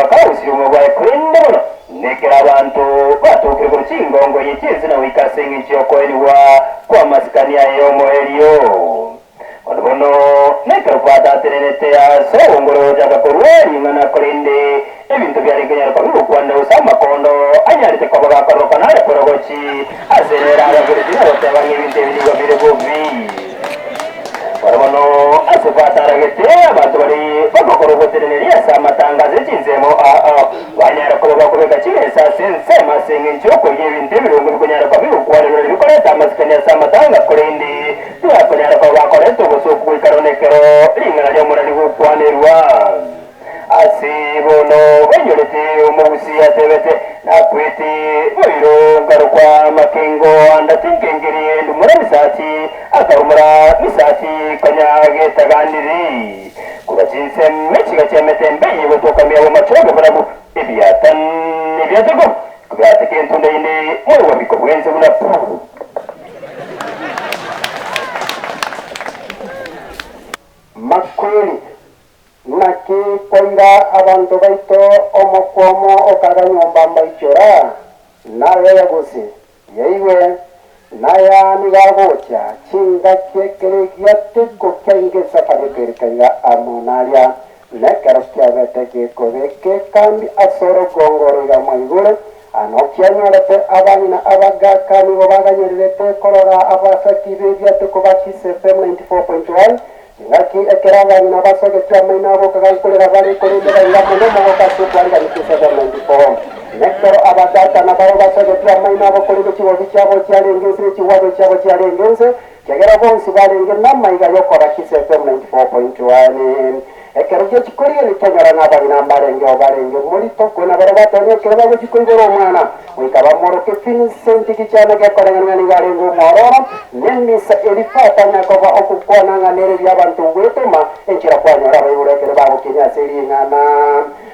bakawusira umugwayi kwende buno nekera abantu batukire ku rukingo ngo yikizi na wikasenga ikiyokoherwa kwa masikani ya yomo eliyo wanobono nekera kwa daterenete ya so ngoro jaga korweri ngana korinde ebintu byareganya kwa biru kwanda usama kondo anyarite kwa bakoroka na korogochi aserera abaguriti n'abatabanye ibintu birigo biregovi wanobono asefataragete abantu bari bakokoro veterineri ya matangazo kinzemo banyara ko bakobeka kimesa sense masenga njoko y'ibintu birungu bikonyara kwa biru kwanda bikoreta amasikanya ya matanga korinde tuyakonyara kwa bakoreta ubusuku bwikaronekero ringana ryo murari gukwanirwa asibono banyorete umubusi yatebete nakwete boiro ngarukwa makengo andatinkengeri ndumura misati akarumura misati kanyage tagandiri kubachinse mechiga chemetembe yibotoka miabo machogo barabu ibiatan ibiatego kubate kentunde ine mwe wabiko bwenze buna makweli naki koira abantu baito omokomo okaganyomba mbaichora nawe yagusi yeiwe naya nigagocha chinga kyekeregia teko kyaingesa pagekerikaiga amonaria nekero kyabete kobeke kandi asoro gongoriga maigure anokianyorete abanyina abagaka nibo baganyerete korora abasakibebia teko bakise FM 94.1 ngaki ekeranga nyina basoge cyama inabo kagakorera bari korindira ingamuno mu kaso kwanga nikisa 94 nekero abagata na baro basoge cyama inabo korindira kibozi cyabo cyarengeze kiwabo cyabo cyarengeze cyagera bonsi barenge namayiga yokora kise FM 94.1 ekero cyo kikoriye nikanyara n'abari nambarenge obarenge muri toko na baro batonye kero babo kikorera umwana wikaba moroke Vincent kicyana gakoranga n'ingarengo mororo nemisa elifata nakoba okukona nganere by'abantu wetema enchira kwanyora bayurekere babo Kenya seringana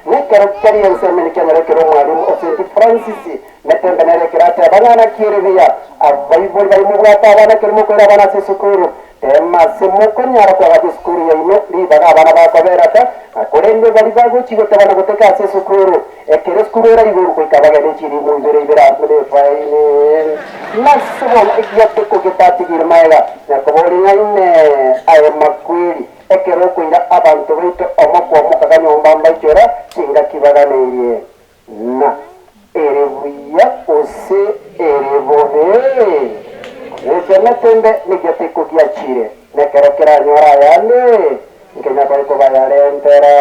nekero cyariyense menikanyara kero mwalimu Osenti Francis netembenere kirate abana kirebiya abayibol bari mu bwata abana kirimo kwera abana sesukuru tema semuko nyara kwa diskuru ya ino liba abana bakoberata akorende bari baguchigo tabana guteka sesukuru ekere skuru era iburu kwikabaga n'ikiri mu nzira ibera kure faine nasubo igyate ko gitati girmaega nakobori ngaine ayo makwiri ekero kwira abantu bito omoko mukaganyomba mbaichora kinga kibaganeye na erebuya ose erebobe netembe nigate ko gyachire nekero kera nyora yane nkenya ko bayarentera